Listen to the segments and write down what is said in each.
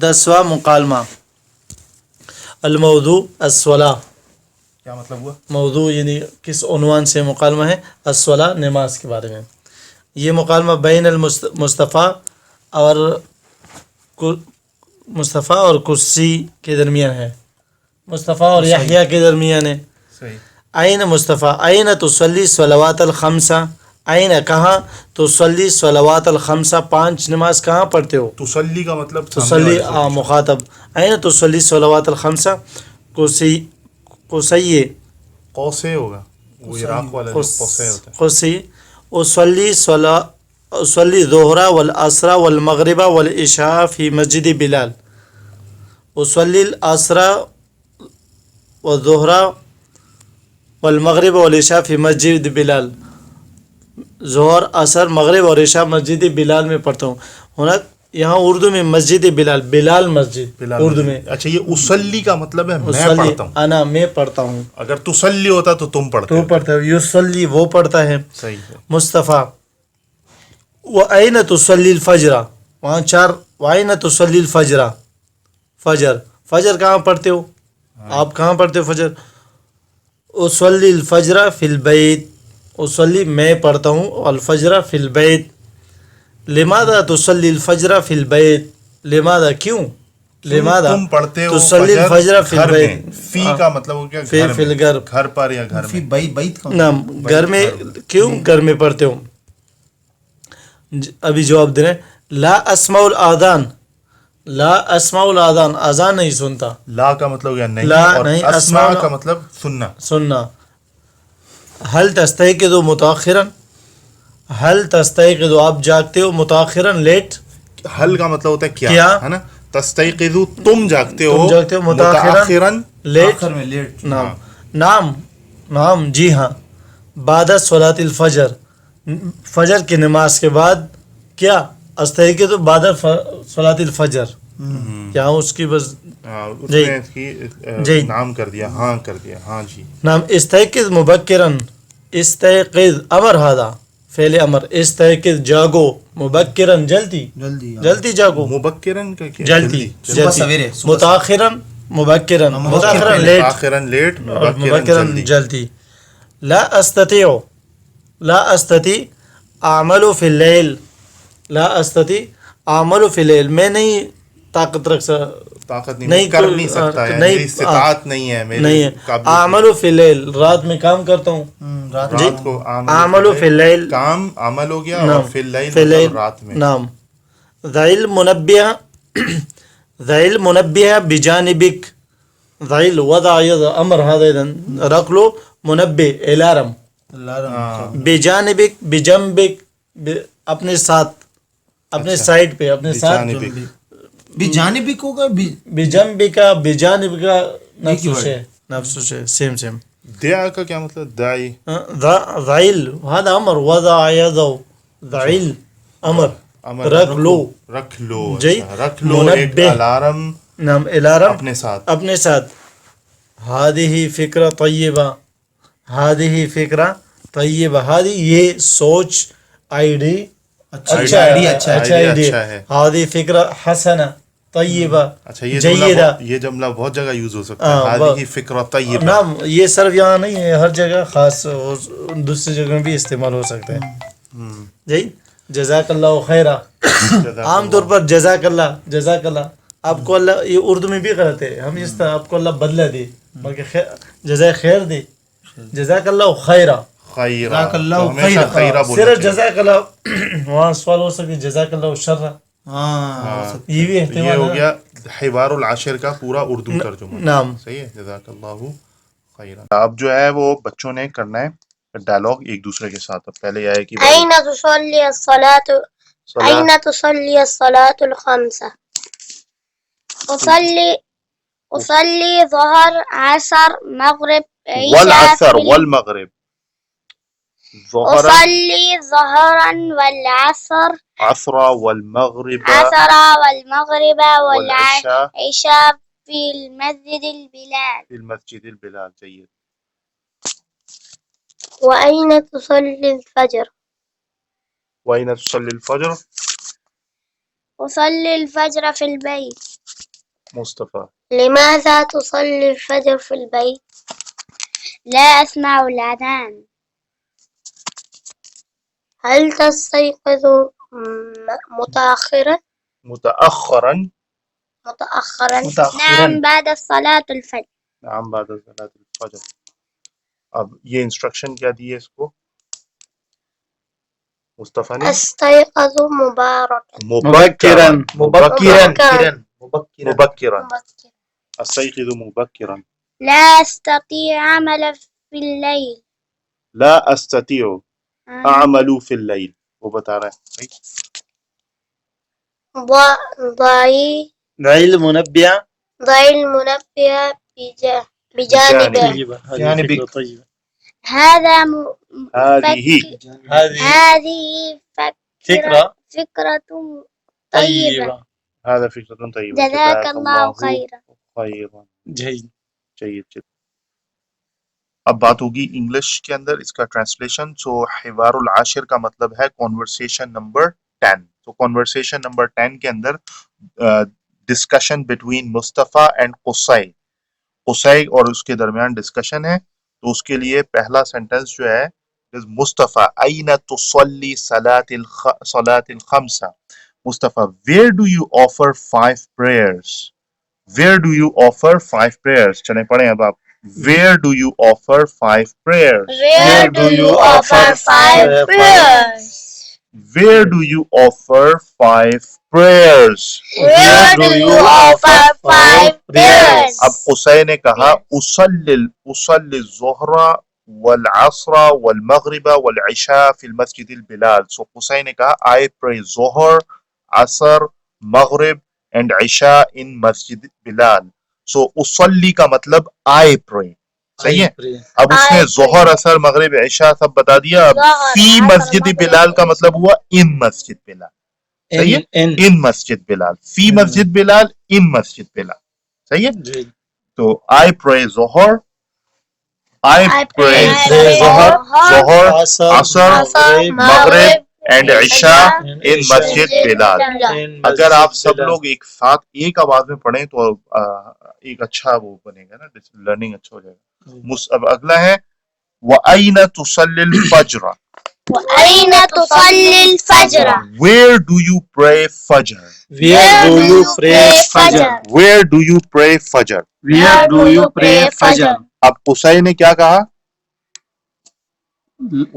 10واں مکالمہ الموضوع الصلاۃ. کیا مطلب ہوا؟ موضوع یعنی کس عنوان سے مکالمہ ہے؟ الصلاۃ، نماز کے بارے میں. یہ مکالمہ بین المصطفیٰ اور کرسی کے درمیان ہے. مصطفیٰ اور یحییٰ کے درمیان ہے. صحیح. این مصطفیٰ این تصلی صلوات الخمسہ، این کہاں تصلی صلوات الخمسہ، 5 نماز کہاں پڑھتے ہو؟ تسلی کا مطلب تصلی مخاطب. این تصلی صلوات الخمسہ، قصی قوسے ہوگا، وہ عراق والا جو قوسے ہوتا ہے. قصی اصلی ظہر والعصر والمغرب والعشاء فی مسجد بلال. اصلی العصر والظہر والمغرب والعشاء فی مسجد بلال. ظہر، عصر، مغرب اور عشاء مسجد بلال میں پڑھتا ہوں. ہونا یہاں اردو میں مسجد بلال، بلال مسجد اردو میں. اچھا، یہ اسلی کا مطلب ہے میں پڑھتا ہوں. انا میں پڑھتا ہوں. اگر تسلی ہوتا تو تم پڑھتے تو پڑھتا ہے. یصلی وہ پڑھتا ہے. صحیح ہے. مصطفیٰ وَأَيْنَ تُصَلِّي الْفَجْرَ، وہاں 4 وَأَيْنَ تُصَلِّي الْفَجْرَ، فجر کہاں پڑھتے ہو؟ آپ کہاں پڑھتے ہو فجر؟ اصلی الفجر فی البیت، اصلی میں پڑھتا ہوں الفجر فی البیت. لماذا تصلی الفجر فی البیت، لماذا کیوں؟ لماذا تم پڑھتے ہو تصلی الفجر فی گھر میں. البیت. فی کا مطلب ہو گیا فی الگھر، گھر پر یا گھر میں. بیت کا نعم گھر میں. کیوں گھر میں پڑھتے ہو؟ ابھی جواب دے رہے ہیں. لا اسمع الاذان، لا اسمع الاذان، اذان نہیں سنتا. لا کا مطلب یا نہیں، لا اور نہیں، اسمع اسمع کا مطلب سننا. سننا. هل تستيقظ متأخرا، هل تستيقظ آپ جاگتے ہو متأخرا لیٹ. حل کا مطلب ہوتا ہے کیا، کیا؟ ہے نا. تستيقظ تم جاگتے ہو، تم جاگتے ہو متأخرا لیٹ. آخر میں لیٹ. نعم نعم نعم جی ہاں. بعد صلاۃ الفجر، فجر کی نماز کے بعد کیا؟ استيقظ بعد صلاۃ الفجر. کیا اس کی بس اس جی نے اس کی جی نام کر دیا، ہاں کر دیا. ہاں جی. نعم. استيقظ مبکرا، استيقظ امر هذا فعل امر. استيقظ جاگو، مبکرا جلدی، جلدی جاگو. مبکرن کا کیا؟ جلدی صبح سویرے. متاخرا مبکرا، متاخرا لیٹ، متاخرن لیٹ، مبکرا جلدی. لا استطيع، لا استطيع اعمل في الليل، لا استطيع اعمل في الليل، میں نہیں طاقت رکھ سکتا، طاقت نہیں کر نہیں سکتا ہے، میری استطاعت نہیں ہے، نہیں ہے. اعمل في الليل، رات میں کام کرتا ہوں. رات کو اعمل في الليل، کام عمل ہو گیا، اور فی اللیل في الليل مطلب رات میں. نعم. ذیل منبہ، ذیل منبہ بجانبک، ذیل وضع ید امر هذا رکھ لو منبہ الارم. بجانبک، بجنبک، اپنے ساتھ، اپنے سائڈ پہ، اپنے ساتھ. بجانبک ہوگا. بجنبک، بجانب کا نفس ہے، نفس ہے، سیم سیم. دعا کا کیا مطلب؟ دائی. ذیل هذا امر وضع یدہ، ذیل امر رکھ لو. رکھ لو. جی. رکھ لو ایک الارم. نعم الارم اپنے ساتھ، اپنے ساتھ. ہادی فکر طیبہ، ہادی فکر طیبہ، ہادی یہ سوچ، آئیڈی اچھا اچھا ہے. ہادی فکر حسنہ طیبہ. اچھا یہ جملہ بہت جگہ یوز ہو سکتا ہے. ہادی فکر طیبہ. نعم یہ صرف یہاں نہیں ہے، ہر جگہ، خاص دوسری جگہ میں بھی استعمال ہو سکتے ہیں. جی. جزاک اللہ خیرہ، عام طور پر جزاک اللہ، جزاک اللہ. آپ کو اللہ، یہ اردو میں بھی غلط ہے، ہم اس طرح آپ کو اللہ بدلہ دے، بلکہ جزائے خیر دے. جزاک اللہ خیرہ، جزاک اللہ ہمیشہ خیرہ بولنا صرف چاہیے. جزاک اللہ. وہاں سوال ہو سکے جزاک اللہ شرہ، یہ بھی یہ احتمال ہو ہے. گیا حوار العاشر کا پورا اردو ترجمہ. نعم. صحیح ہے. جزاک اللہ خیرا. اب جو ہے وہ بچوں نے کرنا ہے ڈائلاگ ایک دوسرے کے ساتھ. اب پہلے یہ ہے کہ أين تصلي الصلاة، أين تصلي الصلاة الخمسة؟ أصلي ظهر عصر مغرب والعصر عشاء. والمغرب. أصلي ظهرا والعصر، عصر والمغرب عصر والمغرب والعشاء والعشاء في المسجد البلال. في المسجد البلال. جيد. وأين تصلي الفجر؟ وأين تصلي الفجر؟ أصلي الفجر في البيت. مصطفى. لماذا تصلي الفجر في البيت؟ لا أسمع الأذان. هل تستيقظ متأخرا؟ متأخرا. نعم بعد صلاة الفجر. نعم بعد صلاة الفجر. اب یہ انسٹرکشن کیا دی ہے اس کو مصطفیٰ نے؟ استيقظ مبكرا. مبكرا. استيقظ مبكرا. لا أستطيع عمل في الليل. لا استطيع اعمل في الليل. وہ بتا رہا ہے ضعي المنبه ضع المنبه بجانبه. هذا هذه فكرة فكرة طيبة. طيبة. هذا فكرة طيبة. جزاك الله خيرا. خيرا. جيد. جيد جدا. اب بات ہوگی انگلش کے اندر اس کا ٹرانسلیشن. سو حوار العاشر کا مطلب ہے کنورسیشن نمبر 10. تو کنورسیشن نمبر 10 کے اندر ڈسکشن بٹوین مصطفیٰ اینڈ قصی اور اس کے درمیان ڈسکشن ہے. تو اس کے لیے پہلا سینٹنس جو ہے مصطفیٰ این تصلی صلاۃ الخمسہ. مصطفیٰ where do you offer 5 prayers? Where do you offer 5 prayers? چلیں پڑھیں اب آپ. Where do you offer 5 prayers? Where do you offer 5 prayers? Where do you offer 5 prayers? Where do you offer 5 prayers? اب قصی نے کہا اصلی الظہر والعصر والمغرب والعشاء فی المسجد البلال. سو قصی نے کہا I pray ظہر عصر مغرب and عشاء in مسجد بلال. سو اصلی کا مطلب I pray. صحیح ہے. اب اس نے ظہر عصر مغرب عشاء سب بتا دیا. اب فی مسجد بلال کا مطلب ہوا in مسجد بلال. صحیح ہے. in مسجد بلال. فی مسجد بلال in مسجد بلال. صحیح ہے. تو I pray ظہر I pray ظہر عصر مغرب and عشاء in مسجد بلال. اگر آپ سب لوگ ایک ساتھ ایک آواز میں پڑھیں تو ایک اچھا وہ بنے گا نا, لرننگ اچھا ہو جائے گا. اب اگلا ہے وَأَيْنَ تُصَلِّي الْفَجْرَ. وأين تصلي الفجر؟ Where do you pray fajr? Where do you pray fajr? Where do you pray fajr? Where do you pray fajr? اب قصی نے کیا کہا؟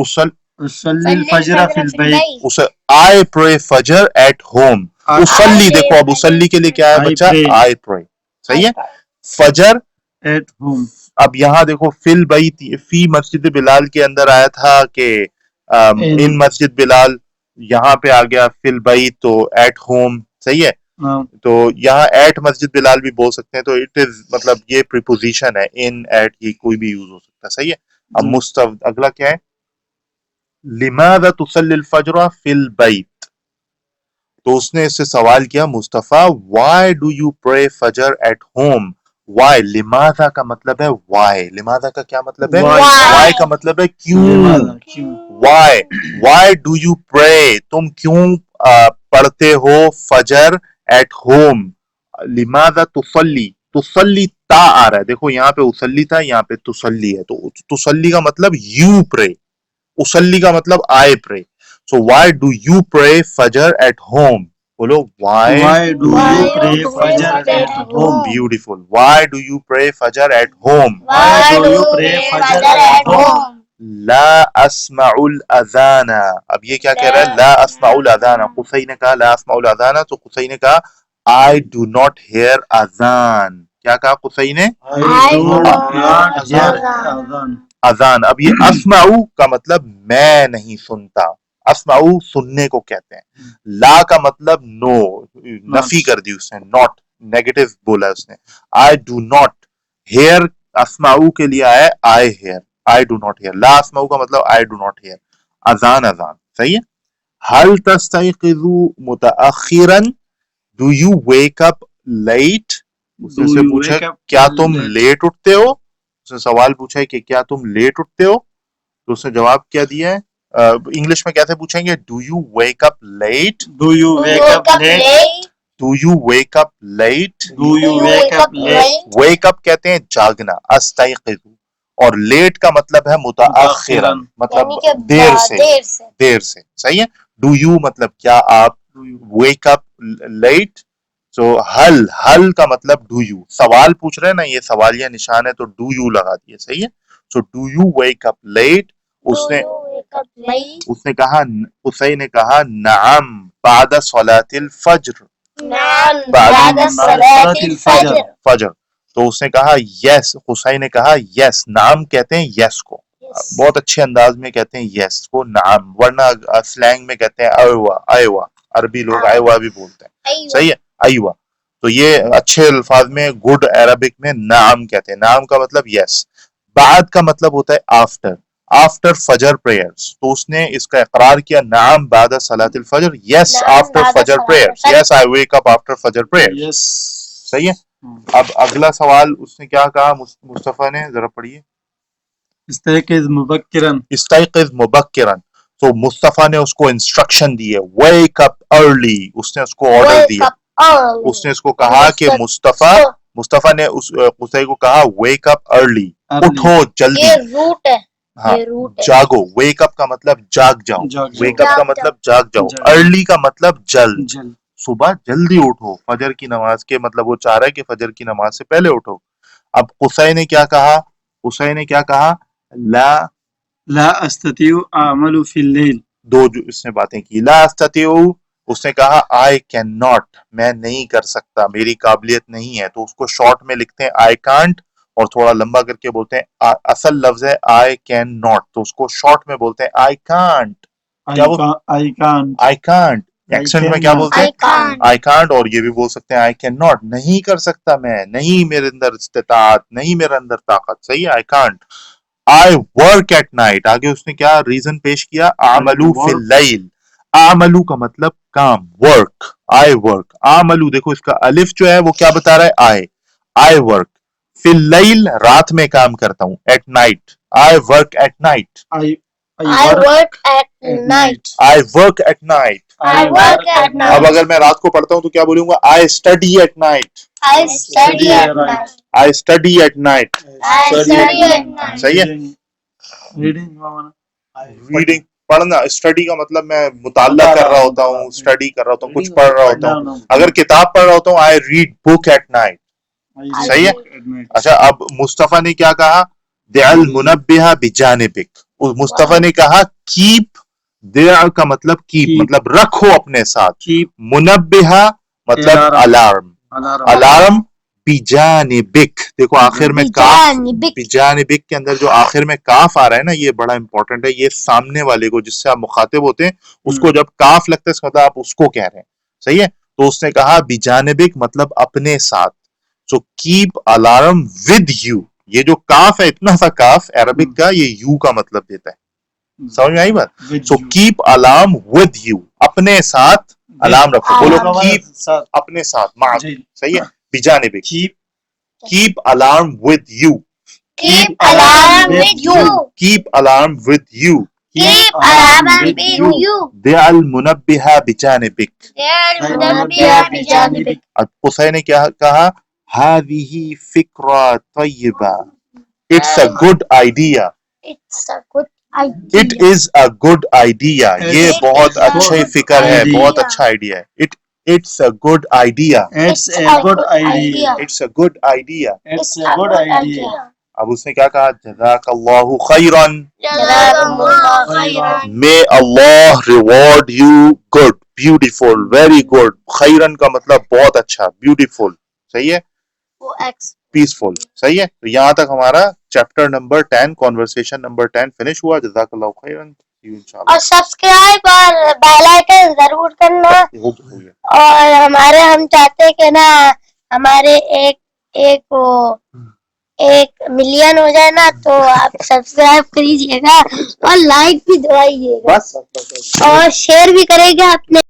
اصلي الفجر في البيت. I pray fajr at home. اصلی دیکھو اب اصلی کے لیے کیا ہے بچہ؟ I pray. صحیح ہے. فجر at home. اب یہاں دیکھو فی البیت فی مسجد بلال کے اندر آیا تھا کہ ان مسجد بلال, یہاں پہ آ گیا فی البیت تو ایٹ ہوم. صحیح ہے. تو یہاں ایٹ مسجد بلال بھی بول سکتے ہیں. تو اٹ از مطلب یہ پریپوزیشن ہے ان ایٹ, یہ کوئی بھی یوز ہو سکتا ہے. صحیح ہے. اب اگلا کیا ہے لماذا تصلی الفجر فی البیت. تو اس نے اس سے سوال کیا مصطفیٰ why do you pray fajr at home. why لماذا کا مطلب ہے why. لماذا کا کیا مطلب ہے why کا مطلب ہے کیوں. why do you pray تم کیوں پڑھتے ہو فجر at home. لماذا تصلی تا آ رہا ہے دیکھو یہاں پہ اصلی تھا یہاں پہ تسلی ہے. تو تسلی کا مطلب you pray, اصلی کا مطلب I pray. So why do you pray fajr at home? بولو why do you pray fajr at home? Beautiful. Why do you pray fajr at home? Why do you pray fajr at home? لا اسمع الاذان. اب یہ کیا کہہ رہا ہے لا اسمع الاذان. قصی نے کہا لا اسمع الاذان تو قصی نے کہا I do not hear اذان. کیا کہا قصی نے؟ I do not hear اذان. اب یہ اسمعو کا مطلب میں نہیں سنتا. اسمعو سننے کو کہتے ہیں. لا کا مطلب نو, نفی کر دی اس نے, ناٹ نیگیٹو بولا اس نے. I do not hear اسمعو کے لیے آیا I hear. I do not hear. لا اسمعو کا مطلب I do not hear. اذان اذان. صحیح ہے. هل تستيقظ متأخرا. Do you wake up late. اس نے سے پوچھا کیا تم لیٹ اٹھتے ہو. اس نے سوال پوچھا ہے کہ کیا تم لیٹ اٹھتے ہو. تو اس نے جواب کیا دیا ہے انگلش میں کیسے پوچھیں گے؟ Do you wake up late? Do you wake up late? Do you wake up late? Do you wake up late? Wake up کہتے ہیں جاگنا، استيقظ، اور لیٹ کا مطلب ہے متاخرا، مطلب دیر سے، دیر سے، صحیح ہے. ڈو یو مطلب کیا آپ ویک اپ لیٹ. سو حل کا مطلب ڈو یو، سوال پوچھ رہے ہیں نا، یہ سوالیہ نشان ہے تو ڈو یو لگا دیے، صحیح ہے. So do you wake up late. اس نے کہا، حسین نے کہا نعم بعد صلاۃ الفجر، بعد صلاۃ الفجر. فجر. تو اس نے کہا یس، حسین نے کہا یس. نعم کہتے ہیں یس کو، بہت اچھے انداز میں کہتے ہیں یس کو نعم، ورنہ سلینگ میں کہتے ہیں ایوا، ایوا، عربی لوگ ایوا بھی بولتے ہیں، صحیح ہے، ایوا. تو یہ اچھے الفاظ میں گڈ عربک میں نعم کہتے ہیں. نعم کا مطلب یس. بعد کا مطلب ہوتا ہے آفٹر، آفٹر فجر پریئرز. تو اس نے اس کا اقرار کیا نعم بعد صلاۃ الفجر، یس آفٹر فجر پریئرز، یس آئی ویک اپ آفٹر فجر پریئرز. Yes. صحیح ہے. اب اگلا سوال اس نے کیا کہا مصطفیٰ نے، ذرا پڑھیے. استيقظ مبكرا. استيقظ مبکرا. تو مصطفیٰ نے اس کو انسٹرکشن دی ہے ویک اپ ارلی. اس نے اس کو آرڈر دیا، اس نے اس کو کہا کہ مصطفیٰ نے اس قصے کو کہا ویک اپ ارلی، اٹھو جلدی. یہ روٹ ہے، ہاں یہ روٹ ہے. جاگو. ویک اپ کا مطلب جاگ جاؤ، جاگ جاؤ. ویک اپ کا مطلب جاگ جاؤ. جاگ. ارلی کا مطلب جلد، جلد. صبح جلدی اٹھو. فجر کی نماز کے مطلب وہ چاہ رہا ہے کہ فجر کی نماز سے پہلے اٹھو. اب قصے نے کیا کہا؟ قصے نے کیا کہا؟ لا استطيع اعمل في الليل. دو جو اس نے باتیں کی. لا استطيع، اس نے کہا آئی کین ناٹ، میں نہیں کر سکتا، میری قابلیت نہیں ہے. تو اس کو شارٹ میں لکھتے ہیں آئی کانٹ، اور تھوڑا لمبا کر کے بولتے ہیں. اصل لفظ ہے آئی کین ناٹ، تو اس کو شارٹ میں بولتے ہیں آئی کانٹ. کیا I can't. I can't. Accent میں کیا بولتے ہیں؟ I can't. اور یہ بھی بول سکتے ہیں آئی کین ناٹ، نہیں کر سکتا میں، نہیں میرے اندر استطاعت، نہیں میرے اندر طاقت. صحیح ہے، I can't. I work at night. آگے اس نے کیا ریزن پیش کیا؟ اعملو فی اللیل. اعملو کا مطلب کام، ورک. I work. اعملو دیکھو اس کا الف جو ہے وہ کیا بتا رہا ہے؟ I work. فی اللیل رات میں کام کرتا ہوں. At night. I work at night. I work at night. I work at night. I work at night. اب اگر میں رات کو پڑھتا ہوں تو کیا بولوں گا؟ I study at night. I study at night. I study at night. I study at night. صحیح ہے. ریڈنگ پڑھنا، اسٹڈی کا مطلب میں مطالعہ کر رہا ہوتا ہوں، اسٹڈی کر رہا ہوتا ہوں، کچھ پڑھ رہا ہوتا ہوں. اگر کتاب پڑھ رہا ہوتا ہوں I read book at night. صحیح ہے. اچھا اب مصطفیٰ نے کیا کہا؟ دع المنبہ بجانبک. مصطفیٰ نے کہا کیپ، دع کا مطلب کیپ، مطلب رکھو اپنے ساتھ. منبہ مطلب الارم، الارم. بجانبک، دیکھو آخر میں کاف، بجانبک کے اندر جو آخر میں کاف آ رہا ہے نا، یہ بڑا امپورٹنٹ ہے. یہ سامنے والے کو جس سے آپ مخاطب ہوتے ہیں اس کو جب کاف لگتا ہے اس کا مطلب آپ اس کو کہہ رہے ہیں. صحیح ہے. تو اس نے کہا بجانبک مطلب اپنے ساتھ. So keep alarm with you. یہ جو کاف ہے، اتنا سا کاف عربک کا، یہ یو کا مطلب دیتا ہے. سمجھ میں آئی بات؟ So keep alarm with you, اپنے ساتھ الارم رکھو. بولو کیپ اپنے ساتھ، معاذ. صحیح ہے. بجانبک، keep alarm with you. Keep alarm with you. Keep alarm with you. Keep alarm with you. دع المنبہ بجانبک. المنبہ بجانبک. اب قصے نے کیا کہا؟ هذه فکرہ طیبہ. It's a good idea. It's a good idea. It is a good idea. یہ بہت اچھی فکر ہے، بہت اچھا آئیڈیا ہے. It's a good idea. It's a good idea. It's a good idea. It's a good idea. اب اس نے کیا کہا؟ جزاک اللہ خیراً. جزاکم اللہ خیرن. May Allah reward you good, beautiful, very good. خیراً کا مطلب بہت اچھا، beautiful. صحیح ہے، پیسفل. صحیح ہے. تو یہاں تک ہمارا chapter number 10، conversation number 10 finish ہوا. جزاک اللہ خیراً. اور سبسکرائب اور بیل آئکن ضرور کرنا. اور ہم چاہتے کہ نا ہمارے ایک ملین ہو جائے نا، تو آپ سبسکرائب کریجیے گا اور لائک بھی دبائیے گا اور شیئر بھی کرے گا اپنے